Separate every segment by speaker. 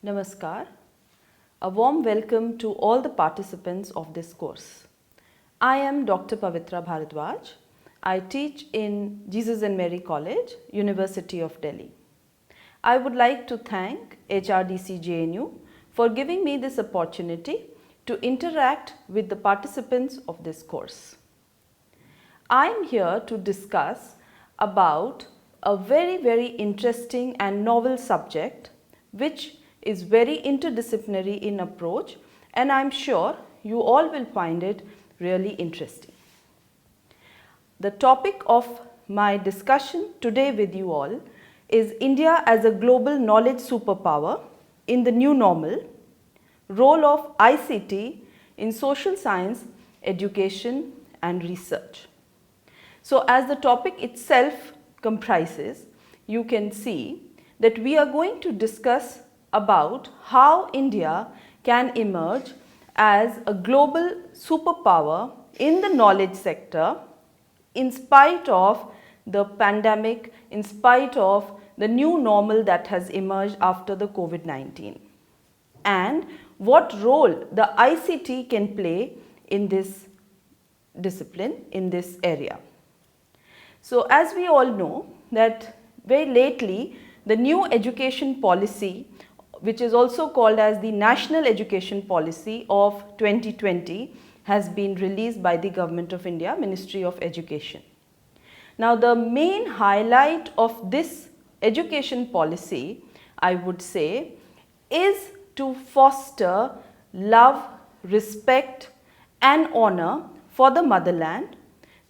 Speaker 1: Namaskar. A warm welcome to all the participants of this course. I am Dr. PAVITRA BHARDWAJ. I teach in Jesus and Mary College, University of Delhi. I would like to thank HRDC JNU for giving me this opportunity to interact with the participants of this course. I am here to discuss about a very interesting and novel subject which is very interdisciplinary in approach, and I am sure you all will find it really interesting. The topic of my discussion today with you all is India as a global knowledge superpower in the new normal, role of ICT in social science, education and research. So as the topic itself comprises, you can see that we are going to discuss about how India can emerge as a global superpower in the knowledge sector in spite of the pandemic, in spite of the new normal that has emerged after the COVID-19, and what role the ICT can play in this discipline, in this area. So as we all know that very lately the new education policy, which is also called as the National Education Policy of 2020, has been released by the Government of India, Ministry of Education. Now the main highlight of this education policy, I would say, is to foster love, respect and honor for the motherland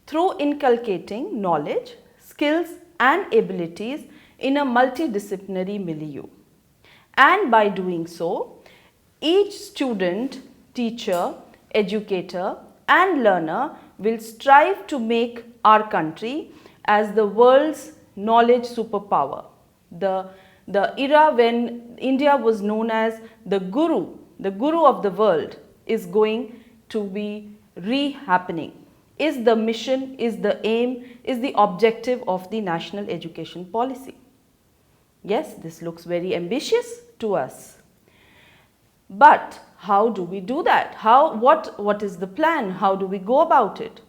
Speaker 1: through inculcating knowledge, skills and abilities in a multidisciplinary milieu. And by doing so, each student, teacher, educator and learner will strive to make our country as the world's knowledge superpower. The era when India was known as the guru of the world is going to be re-happening, is the mission, is the aim, is the objective of the National Education Policy. Yes, this looks very ambitious to us. But how do we do that? What is the plan? How do we go about it?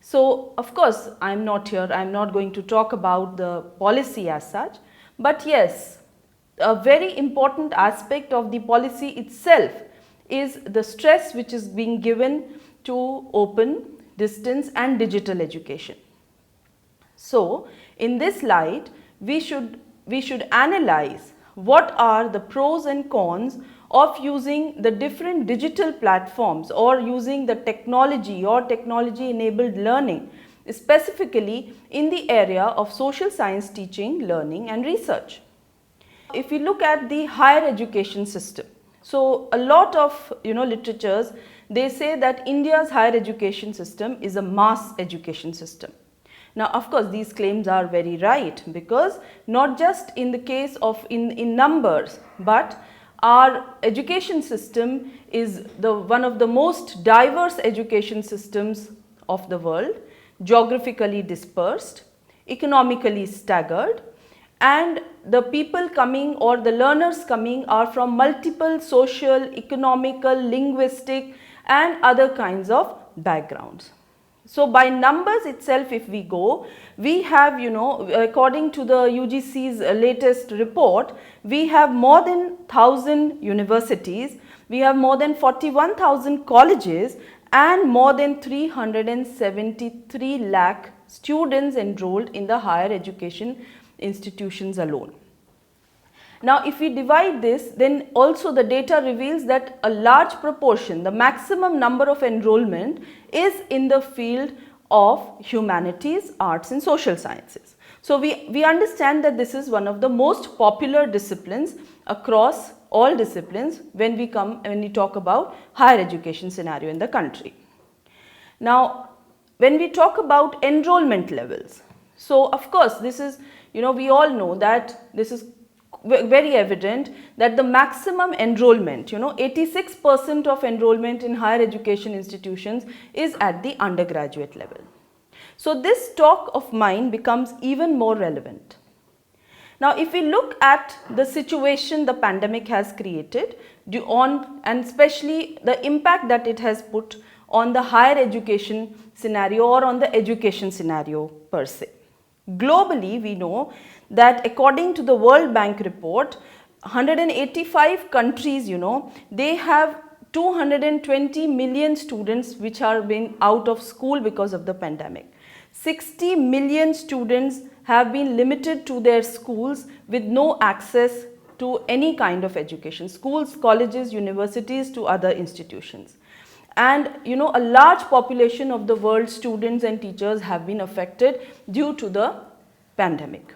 Speaker 1: So, of course, I am not going to talk about the policy as such, but yes, a very important aspect of the policy itself is the stress which is being given to open, distance and digital education. So, in this light, we should analyze what are the pros and cons of using the different digital platforms or using the technology or technology enabled learning, specifically in the area of social science teaching, learning and research. If we look at the higher education system, so a lot of literatures, they say that India's higher education system is a mass education system. Now, of course, these claims are very right, because not just in the case of in numbers, but our education system is one of the most diverse education systems of the world, geographically dispersed, economically staggered, and the people coming or the learners coming are from multiple social, economical, linguistic and other kinds of backgrounds. So, by numbers itself if we go, we have according to the UGC's latest report, we have more than 1,000 universities, we have more than 41,000 colleges and more than 373 lakh students enrolled in the higher education institutions alone. Now, if we divide this, then also the data reveals that a large proportion, the maximum number of enrollment is in the field of humanities, arts and social sciences. So, we understand that this is one of the most popular disciplines across all disciplines when we talk about higher education scenario in the country. Now, when we talk about enrollment levels, so of course this is, we all know that this is very evident that the maximum enrollment, 86% of enrollment in higher education institutions is at the undergraduate level. So this talk of mine becomes even more relevant. Now, if we look at the situation the pandemic has created and especially the impact that it has put on the higher education scenario or on the education scenario per se. Globally, we know that according to the World Bank report, 185 countries, they have 220 million students which are being out of school because of the pandemic. 60 million students have been limited to their schools with no access to any kind of education, schools, colleges, universities, to other institutions. And a large population of the world's students and teachers have been affected due to the pandemic.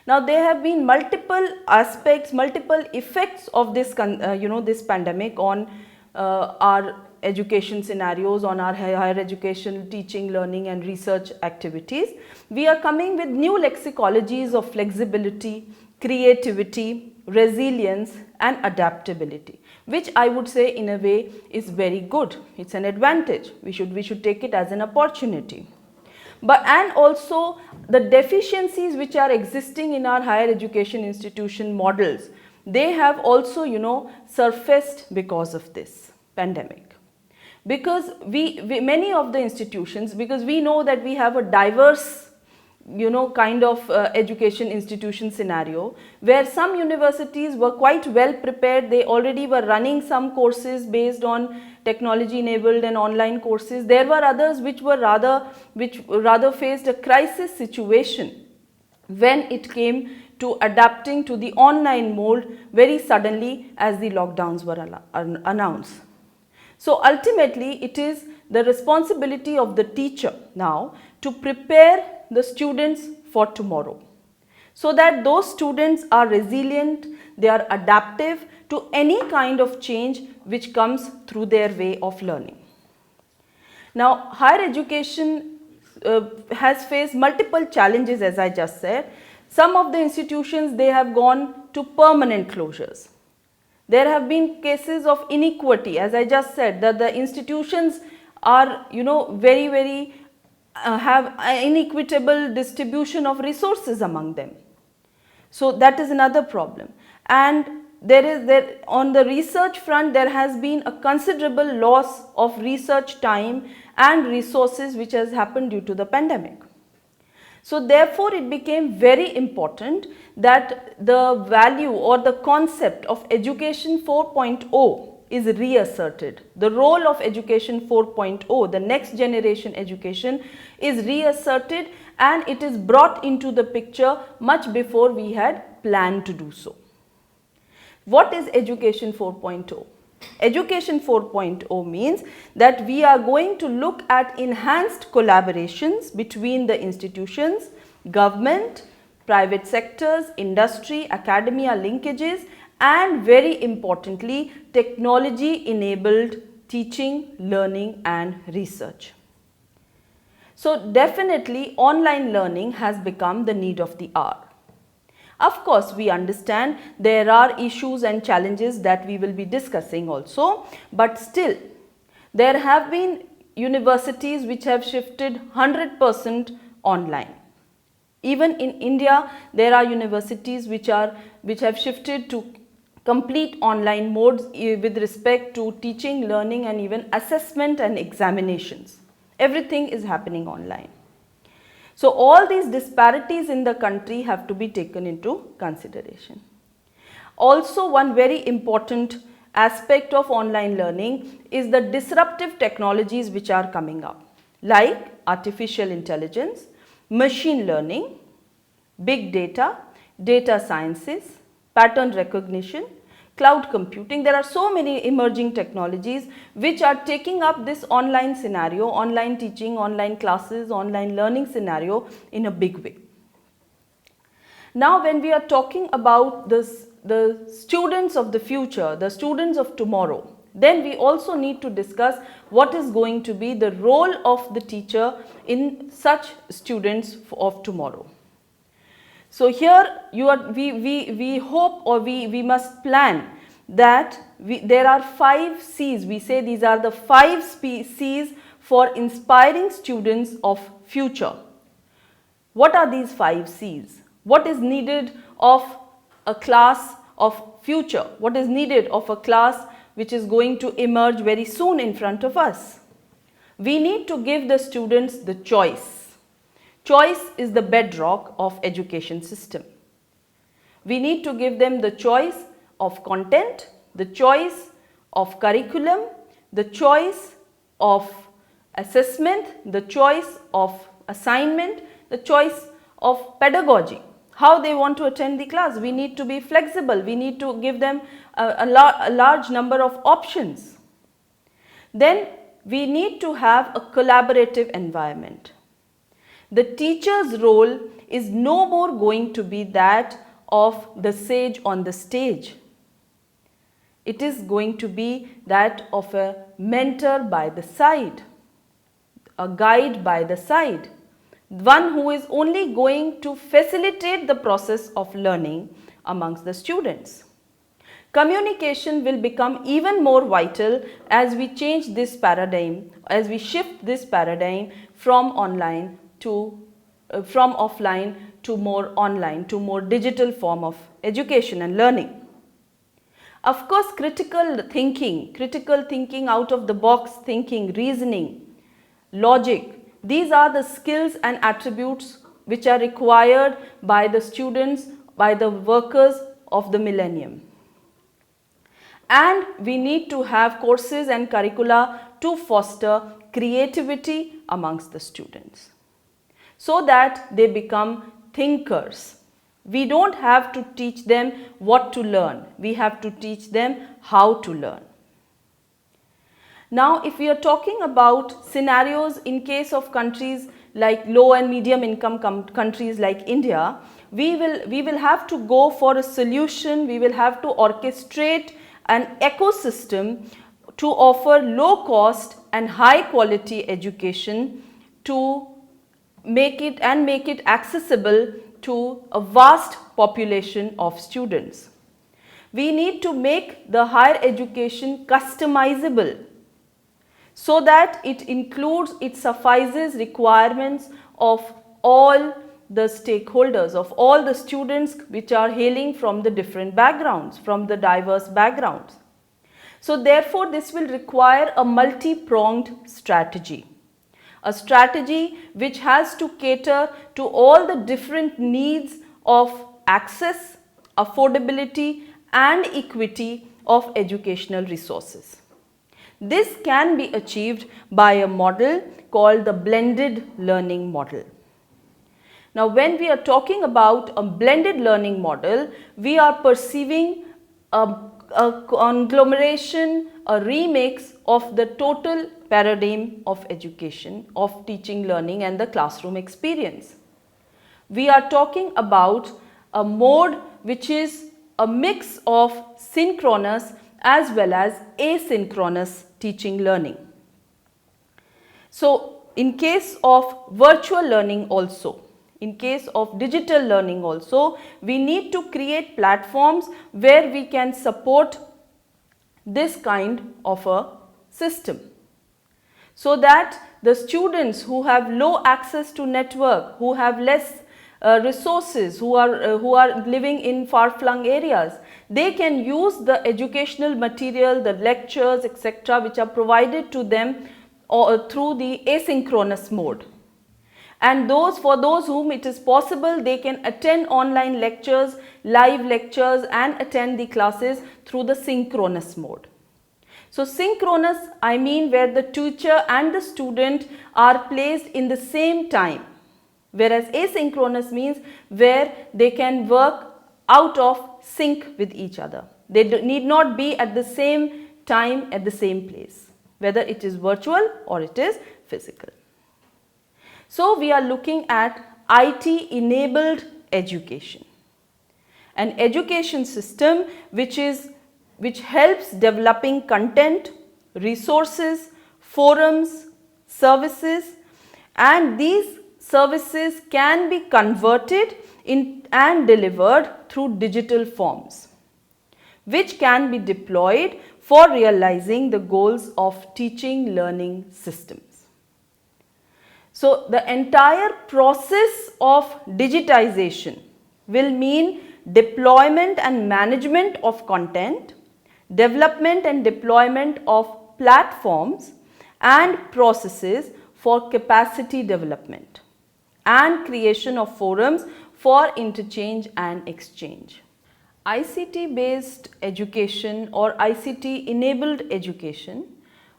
Speaker 1: Now, there have been multiple aspects, multiple effects of this, this pandemic on our education scenarios, on our higher education, teaching, learning and research activities. We are coming with new lexicologies of flexibility, creativity, resilience and adaptability, which I would say in a way is very good. It's an advantage. We should take it as an opportunity. And also the deficiencies which are existing in our higher education institution models, they have also surfaced because of this pandemic. Because many of the institutions, because we know that we have a diverse kind of education institution scenario, where some universities were quite well prepared. They already were running some courses based on technology enabled and online courses. There were others which rather faced a crisis situation when it came to adapting to the online mode very suddenly as the lockdowns were announced. So ultimately, it is the responsibility of the teacher now to prepare the students for tomorrow, so that those students are resilient, they are adaptive to any kind of change which comes through their way of learning. Now, higher education has faced multiple challenges, as I just said. Some of the institutions, they have gone to permanent closures. There have been cases of inequity, as I just said, that the institutions are, very have an inequitable distribution of resources among them. So that is another problem. And on the research front, there has been a considerable loss of research time and resources which has happened due to the pandemic. So therefore, it became very important that the value or the concept of Education 4.0 is reasserted. The role of Education 4.0, the next generation education, is reasserted and it is brought into the picture much before we had planned to do so. What is Education 4.0? Education 4.0 means that we are going to look at enhanced collaborations between the institutions, government, private sectors, industry, academia linkages, and very importantly, technology enabled teaching, learning and research. So definitely online learning has become the need of the hour. Of course, we understand there are issues and challenges that we will be discussing also, but still there have been universities which have shifted 100% online. Even in India, there are universities which have shifted to complete online modes with respect to teaching, learning and even assessment and examinations. Everything is happening online. So all these disparities in the country have to be taken into consideration. Also, one very important aspect of online learning is the disruptive technologies which are coming up, like artificial intelligence, machine learning, big data, data sciences, pattern recognition, cloud computing. There are so many emerging technologies which are taking up this online scenario, online teaching, online classes, online learning scenario in a big way. Now, when we are talking about the students of the future, the students of tomorrow, then we also need to discuss what is going to be the role of the teacher in such students of tomorrow. So here we hope, or we must plan that there are 5 C's. We say these are the 5 C's for inspiring students of future. What are these 5 C's? What is needed of a class of future, what is needed of a class which is going to emerge very soon in front of us. We need to give the students the choice. Choice is the bedrock of education system. We need to give them the choice of content, the choice of curriculum, the choice of assessment, the choice of assignment, the choice of pedagogy, how they want to attend the class. We need to be flexible. We need to give them a large number of options. Then we need to have a collaborative environment. The teacher's role is no more going to be that of the sage on the stage. It is going to be that of a mentor by the side, a guide by the side, one who is only going to facilitate the process of learning amongst the students. Communication will become even more vital as we change this paradigm, as we shift this paradigm from offline to more online, to more digital form of education and learning. Of course, critical thinking, out of the box thinking, reasoning, logic, these are the skills and attributes which are required by the students, by the workers of the millennium. And we need to have courses and curricula to foster creativity amongst the students, so that they become thinkers. We don't have to teach them what to learn. We have to teach them how to learn. Now, if we are talking about scenarios in case of countries like low and medium income countries like India, we will have to go for a solution. We will have to orchestrate an ecosystem to offer low cost and high quality education to make it accessible to a vast population of students. We need to make the higher education customizable so that it suffices requirements of all the stakeholders, of all the students which are hailing from the different backgrounds, from the diverse backgrounds. So therefore, this will require a multi-pronged strategy. A strategy which has to cater to all the different needs of access, affordability and equity of educational resources. This can be achieved by a model called the blended learning model. Now, when we are talking about a blended learning model, we are perceiving a conglomeration, a remix of the total paradigm of education, of teaching, learning and the classroom experience. We are talking about a mode which is a mix of synchronous as well as asynchronous teaching learning. So, in case of virtual learning also, in case of digital learning also, we need to create platforms where we can support this kind of a system, so that the students who have low access to network, who have less resources, who are living in far-flung areas, they can use the educational material, the lectures, etc., which are provided to them through the asynchronous mode. And for those whom it is possible, they can attend online lectures, live lectures and attend the classes through the synchronous mode. So synchronous, I mean where the teacher and the student are placed in the same time, whereas asynchronous means where they can work out of sync with each other. They need not be at the same time at the same place, whether it is virtual or it is physical. So we are looking at IT enabled education, an education system which helps developing content, resources, forums, services, and these services can be converted and delivered through digital forms, which can be deployed for realizing the goals of teaching learning systems. So the entire process of digitization will mean deployment and management of content, development and deployment of platforms and processes for capacity development, and creation of forums for interchange and exchange. ICT based education or ICT enabled education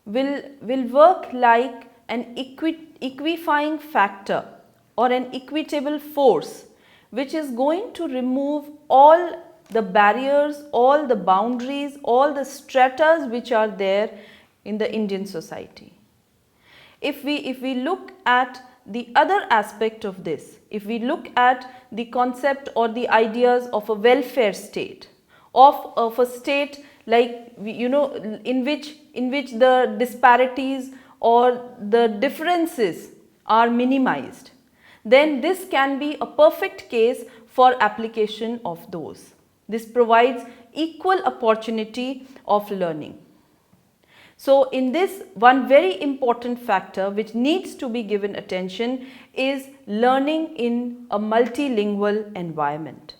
Speaker 1: will work like an equifying factor or an equitable force, which is going to remove all the barriers, all the boundaries, all the stratas which are there in the Indian society. If we look at the other aspect of this, if we look at the concept or the ideas of a welfare state, of a state like, in which the disparities or the differences are minimized, then this can be a perfect case for application of those. This provides equal opportunity of learning. So in this, one very important factor which needs to be given attention is learning in a multilingual environment.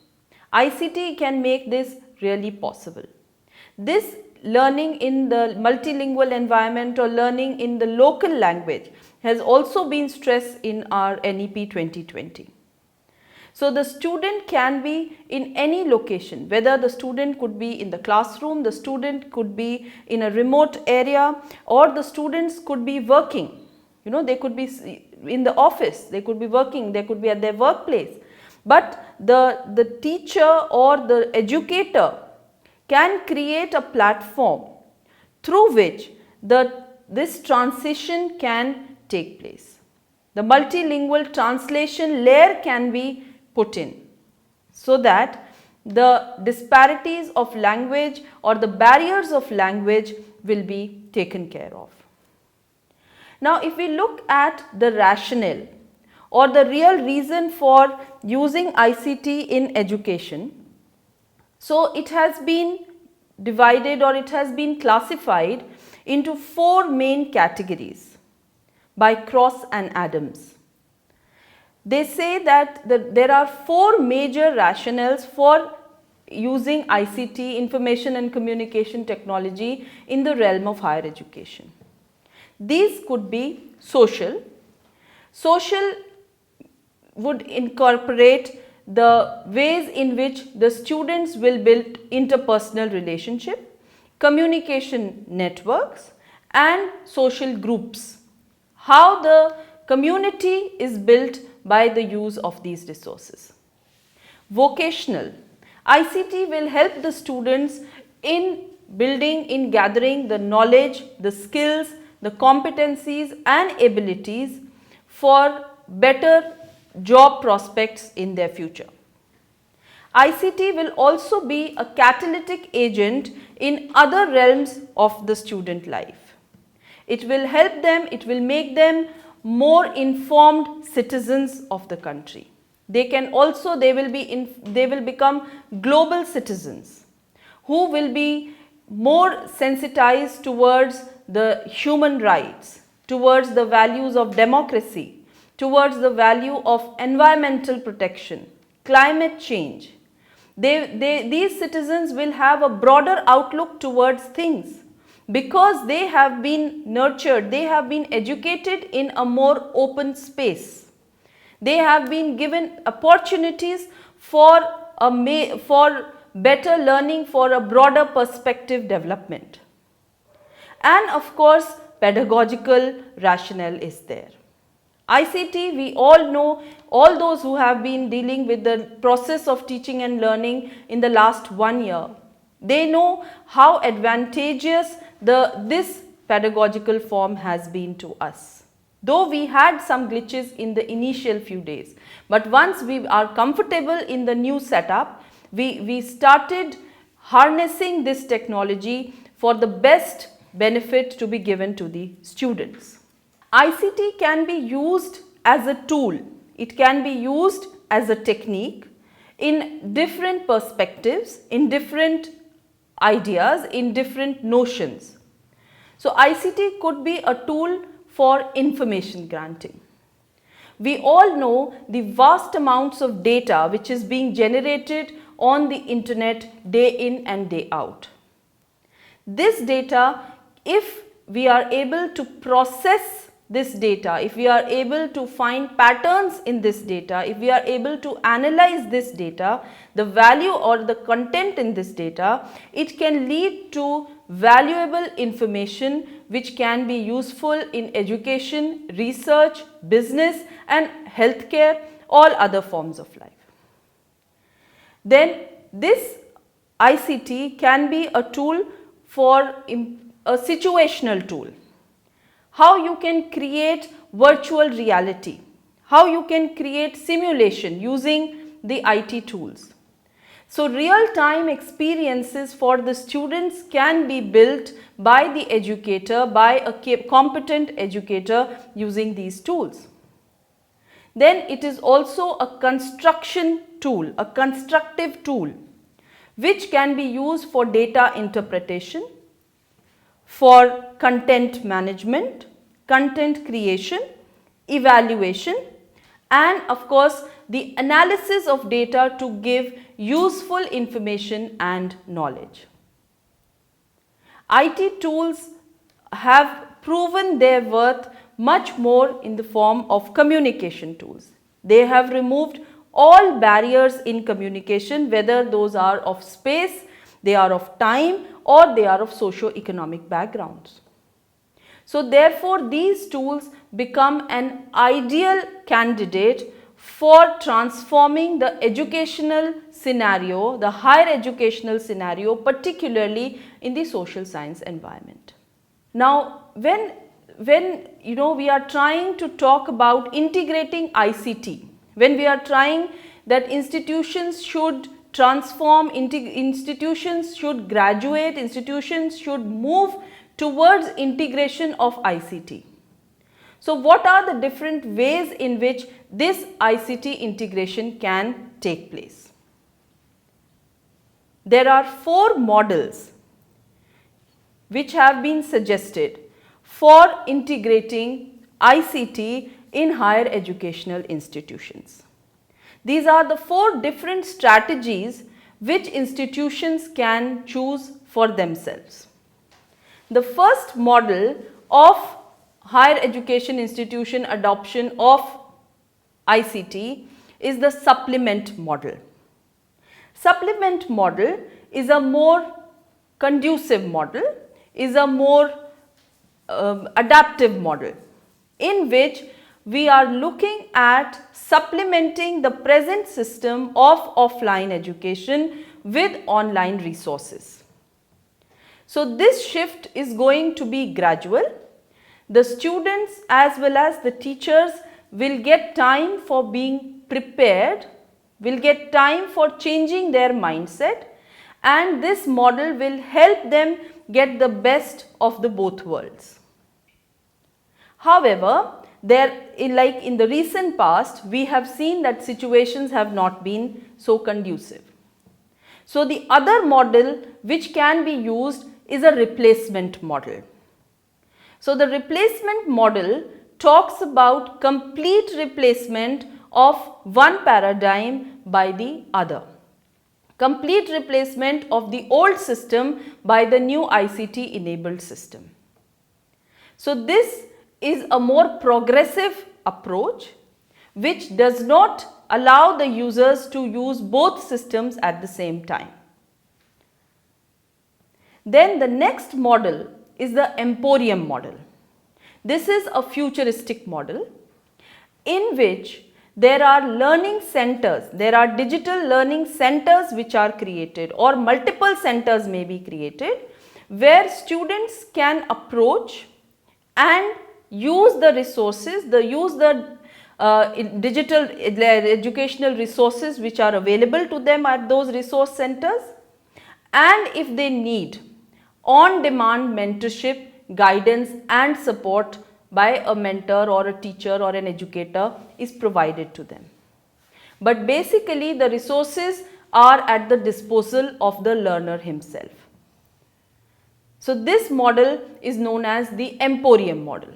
Speaker 1: ICT can make this really possible. This learning in the multilingual environment or learning in the local language has also been stressed in our NEP 2020. So the student can be in any location, whether the student could be in the classroom, the student could be in a remote area, or the students could be working. They could be in the office, they could be working, they could be at their workplace. But the teacher or the educator can create a platform through which this transition can take place. The multilingual translation layer can be put in so that the disparities of language or the barriers of language will be taken care of. Now, if we look at the rationale or the real reason for using ICT in education, so it has been divided or it has been classified into 4 main categories by Cross and Adams. They say that there are 4 major rationales for using ICT, information and communication technology, in the realm of higher education. These could be social. Social would incorporate the ways in which the students will build interpersonal relationship, communication networks and social groups. How the community is built by the use of these resources. Vocational. ICT will help the students in building, in gathering the knowledge, the skills, the competencies and abilities for better job prospects in their future. ICT will also be a catalytic agent in other realms of the student life. It will help them, it will make them more informed citizens of the country. They will become global citizens who will be more sensitized towards the human rights, towards the values of democracy, towards the value of environmental protection, climate change. These citizens will have a broader outlook towards things, because they have been nurtured, they have been educated in a more open space. They have been given opportunities for better learning, for a broader perspective development. And of course, pedagogical rationale is there. ICT, we all know, all those who have been dealing with the process of teaching and learning in the last 1 year, they know how advantageous this pedagogical form has been to us. Though we had some glitches in the initial few days, but once we are comfortable in the new setup, we started harnessing this technology for the best benefit to be given to the students. ICT can be used as a tool, it can be used as a technique in different perspectives, in different ideas, in different notions. So ICT could be a tool for information granting. We all know the vast amounts of data which is being generated on the internet day in and day out. This data, if we are able to process this data, if we are able to find patterns in this data, if we are able to analyze this data, the value or the content in this data, it can lead to valuable information which can be useful in education, research, business and healthcare, all other forms of life. Then this ICT can be a tool for a situational tool. How you can create virtual reality, how you can create simulation using the IT tools. So real-time experiences for the students can be built by the educator, by a competent educator using these tools. Then it is also a construction tool, a constructive tool, which can be used for data interpretation, for content management, content creation, evaluation and of course the analysis of data to give useful information and knowledge. IT tools have proven their worth much more in the form of communication tools. They have removed all barriers in communication, whether those are of space, they are of time or they are of socio-economic backgrounds. So therefore, these tools become an ideal candidate for transforming the educational scenario, the higher educational scenario, particularly in the social science environment. Now, when we are trying to talk about integrating ICT, when we are trying that institutions should transform, institutions should graduate, institutions should move towards integration of ICT. So what are the different ways in which this ICT integration can take place? There are 4 models which have been suggested for integrating ICT in higher educational institutions. These are the 4 different strategies which institutions can choose for themselves. The first model of higher education institution adoption of ICT is the supplement model. Supplement model is a more conducive model, is a more adaptive model in which we are looking at supplementing the present system of offline education with online resources. So this shift is going to be gradual. The students as well as the teachers will get time for being prepared, will get time for changing their mindset, and this model will help them get the best of the both worlds. However, like in the recent past, we have seen that situations have not been so conducive. So the other model which can be used is a replacement model. So the replacement model talks about complete replacement of one paradigm by the other. Complete replacement of the old system by the new ICT enabled system. So this is a more progressive approach which does not allow the users to use both systems at the same time. Then the next model is the emporium model. This is a futuristic model in which there are learning centers, there are digital learning centers which are created, or multiple centers may be created where students can approach and use the resources, use the digital educational resources which are available to them at those resource centers, and if they need on-demand mentorship, guidance and support by a mentor or a teacher or an educator is provided to them. But basically the resources are at the disposal of the learner himself. So this model is known as the emporium model.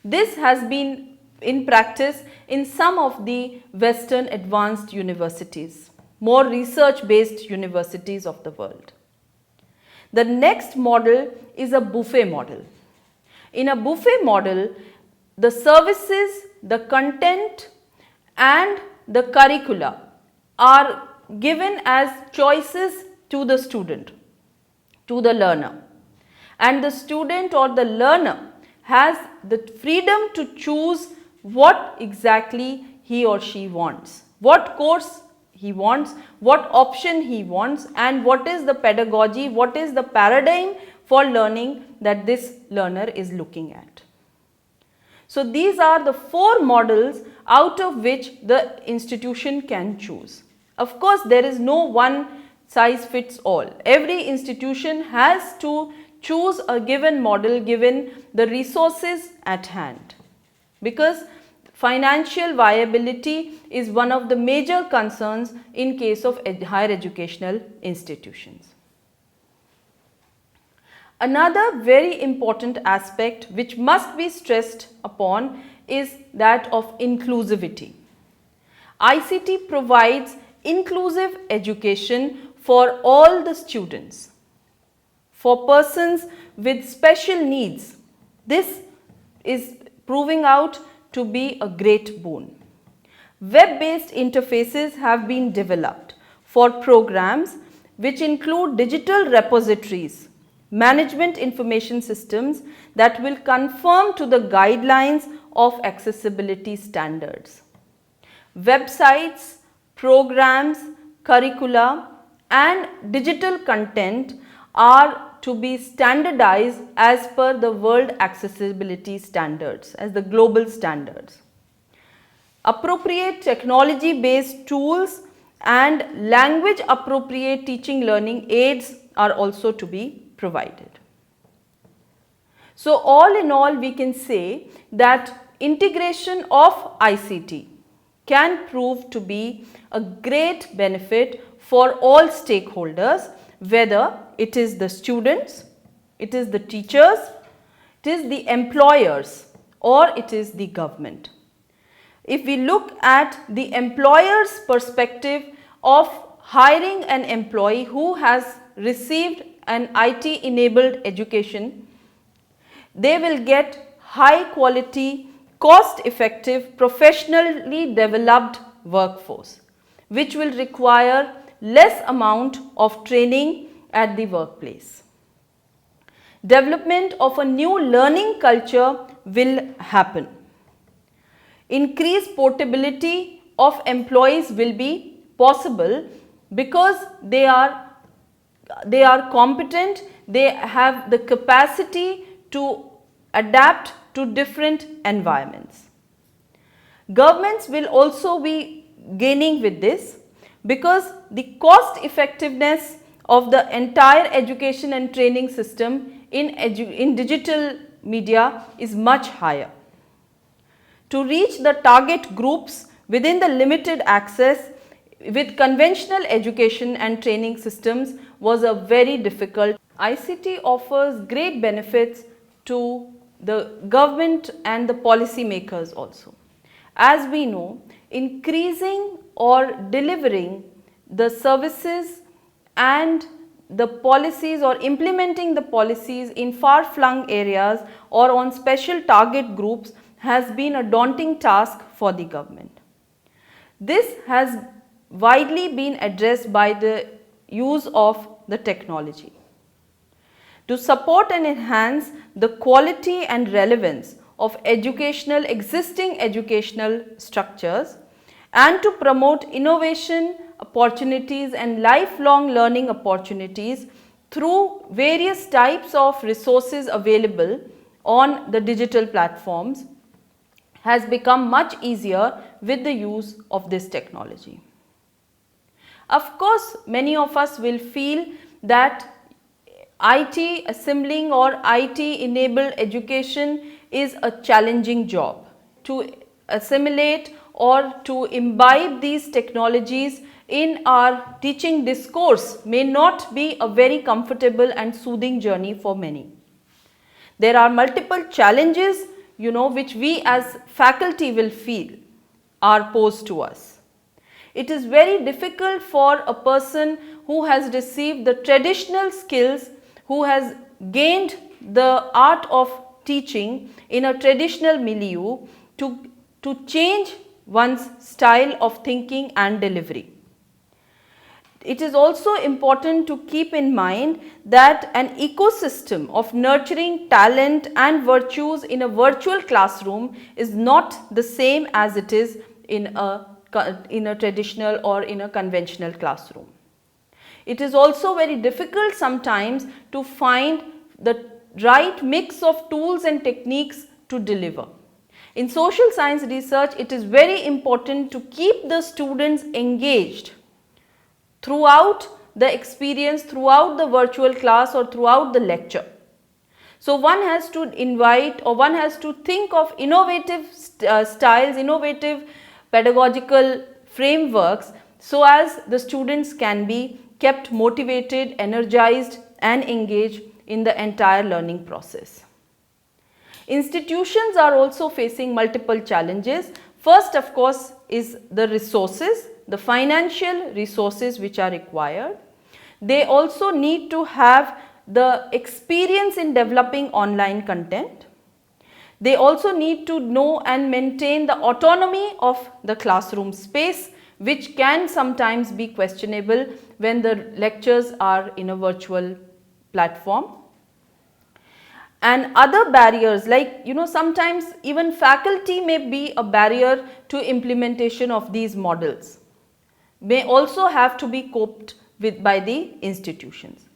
Speaker 1: This has been in practice in some of the Western advanced universities. more research-based universities of the world. The next model is a buffet model. In a buffet model, the services, the content and the curricula are given as choices to the student, to the learner. And the student or the learner has the freedom to choose what exactly he or she wants, what course he wants, what option he wants, and what is the pedagogy, what is the paradigm for learning that this learner is looking at. So these are the 4 models out of which the institution can choose. Of course, there is no one size fits all. Every institution has to choose a given model given the resources at hand, because financial viability is one of the major concerns in case of higher educational institutions. Another very important aspect which must be stressed upon is that of inclusivity. ICT provides inclusive education for all the students. For persons with special needs, this is proving out to be a great boon. Web-based interfaces have been developed for programs which include digital repositories, management information systems that will conform to the guidelines of accessibility standards. Websites, programs, curricula and digital content are to be standardized as per the World Accessibility Standards, as the global standards. Appropriate technology-based tools and language-appropriate teaching learning aids are also to be provided. So all in all, we can say that integration of ICT can prove to be a great benefit for all stakeholders, whether it is the students, it is the teachers, it is the employers or it is the government. If we look at the employer's perspective of hiring an employee who has received an IT enabled education, they will get high quality, cost effective, professionally developed workforce, which will require less amount of training at the workplace. Development of a new learning culture will happen. Increased portability of employees will be possible because they are competent, they have the capacity to adapt to different environments. Governments will also be gaining with this because the cost effectiveness of the entire education and training system in digital media is much higher. To reach the target groups within the limited access with conventional education and training systems was a very difficult. ICT offers great benefits to the government and the policy makers also. As we know, increasing or delivering the services and the policies or implementing the policies in far-flung areas or on special target groups has been a daunting task for the government. This has widely been addressed by the use of the technology. To support and enhance the quality and relevance of existing educational structures and to promote innovation opportunities and lifelong learning opportunities through various types of resources available on the digital platforms has become much easier with the use of this technology. Of course, many of us will feel that IT assembling or IT enabled education is a challenging job. To assimilate or to imbibe these technologies in our teaching discourse may not be a very comfortable and soothing journey for many. There are multiple challenges, which we as faculty will feel are posed to us. It is very difficult for a person who has received the traditional skills, who has gained the art of teaching in a traditional milieu to change one's style of thinking and delivery. It is also important to keep in mind that an ecosystem of nurturing talent and virtues in a virtual classroom is not the same as it is in a traditional or in a conventional classroom. It is also very difficult sometimes to find the right mix of tools and techniques to deliver. In social science research, it is very important to keep the students engaged throughout the experience, throughout the virtual class or throughout the lecture. So one has to invite, or one has to think of innovative styles, innovative pedagogical frameworks, so as the students can be kept motivated, energized and engaged in the entire learning process. Institutions are also facing multiple challenges. First, of course, is the resources, the financial resources which are required. They also need to have the experience in developing online content. They also need to know and maintain the autonomy of the classroom space, which can sometimes be questionable when the lectures are in a virtual platform. And other barriers, like sometimes even faculty may be a barrier to implementation of these models, may also have to be coped with by the institutions.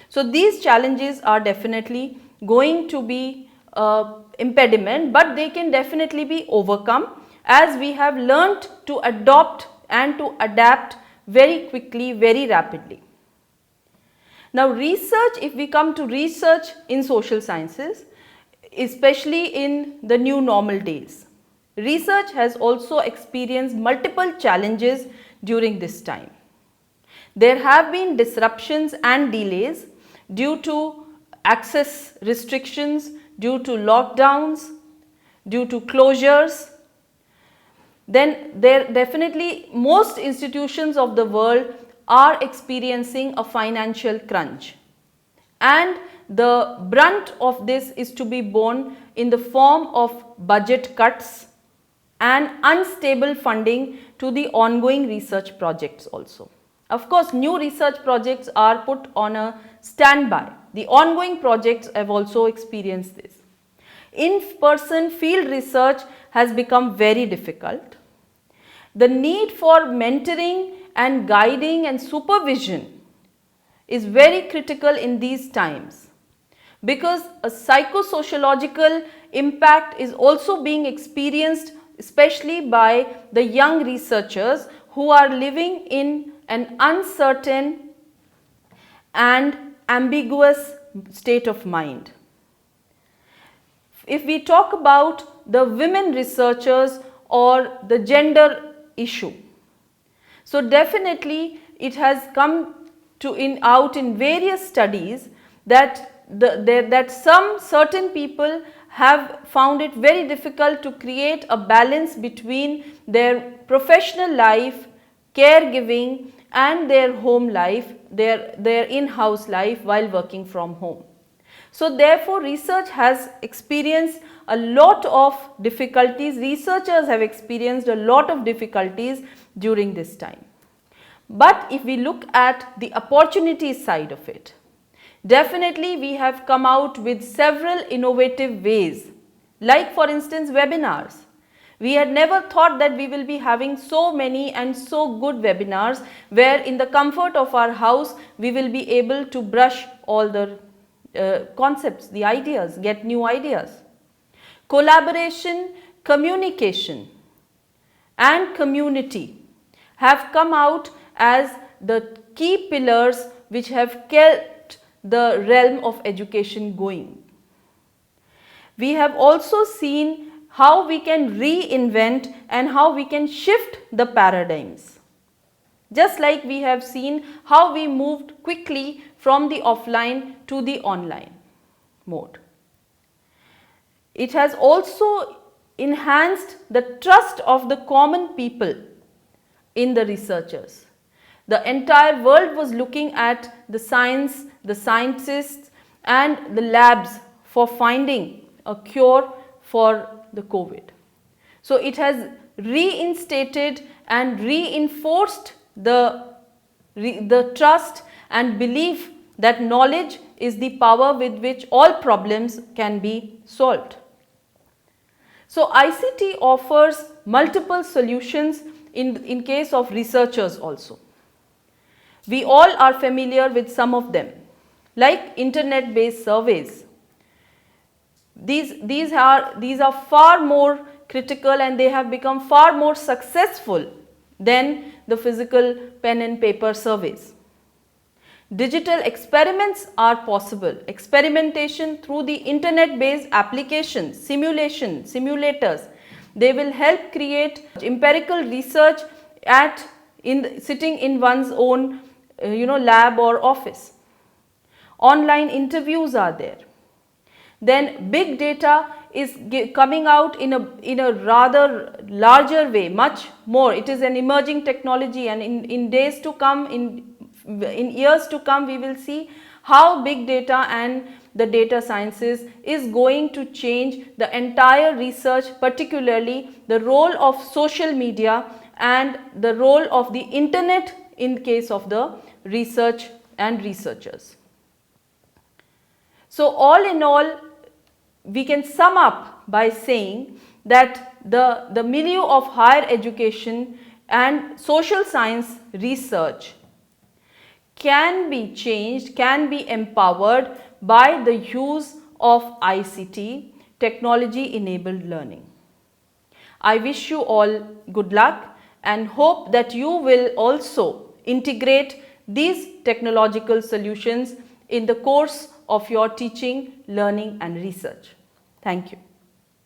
Speaker 1: So these challenges are definitely going to be impediment, but they can definitely be overcome as we have learnt to adopt and to adapt very quickly, very rapidly. Now research, if we come to research in social sciences, especially in the new normal days, research has also experienced multiple challenges during this time. There have been disruptions and delays due to access restrictions, due to lockdowns, due to closures. Then there definitely most institutions of the world are experiencing a financial crunch, and the brunt of this is to be borne in the form of budget cuts and unstable funding to the ongoing research projects also. Of course, new research projects are put on a standby. The ongoing projects have also experienced this. In-person field research has become very difficult. The need for mentoring and guiding and supervision is very critical in these times, because a psychosociological impact is also being experienced, especially by the young researchers who are living in an uncertain and ambiguous state of mind. If we talk about the women researchers or the gender issue, so definitely it has come out in various studies that some certain people have found it very difficult to create a balance between their professional life, caregiving and their home life, their in-house life while working from home. So therefore research has experienced a lot of difficulties, researchers have experienced a lot of difficulties during this time. But if we look at the opportunity side of it, definitely we have come out with several innovative ways, like for instance webinars. We had never thought that we will be having so many and so good webinars where in the comfort of our house we will be able to brush all the concepts, the ideas, get new ideas. Collaboration, communication and community have come out as the key pillars which have kept the realm of education going. We have also seen how we can reinvent and how we can shift the paradigms. Just like we have seen how we moved quickly from the offline to the online mode. It has also enhanced the trust of the common people in the researchers. The entire world was looking at the science, the scientists and the labs for finding a cure for the COVID. So it has reinstated and reinforced the trust and belief that knowledge is the power with which all problems can be solved. So ICT offers multiple solutions in case of researchers also. We all are familiar with some of them, like internet-based surveys. These are far more critical and they have become far more successful than the physical pen and paper surveys. Digital experiments are possible. Experimentation through the internet-based applications, simulators. They will help create empirical research sitting in one's own lab or office. Online interviews are there. Then big data is coming out in a rather larger way, much more. It is an emerging technology, and in days to come, in years to come, we will see how big data and the data sciences is going to change the entire research, particularly the role of social media and the role of the internet in case of the research and researchers. So all in all, we can sum up by saying that the milieu of higher education and social science research can be changed, can be empowered by the use of ICT, technology enabled learning. I wish you all good luck and hope that you will also integrate these technological solutions in the course of your teaching, learning and research. Thank you.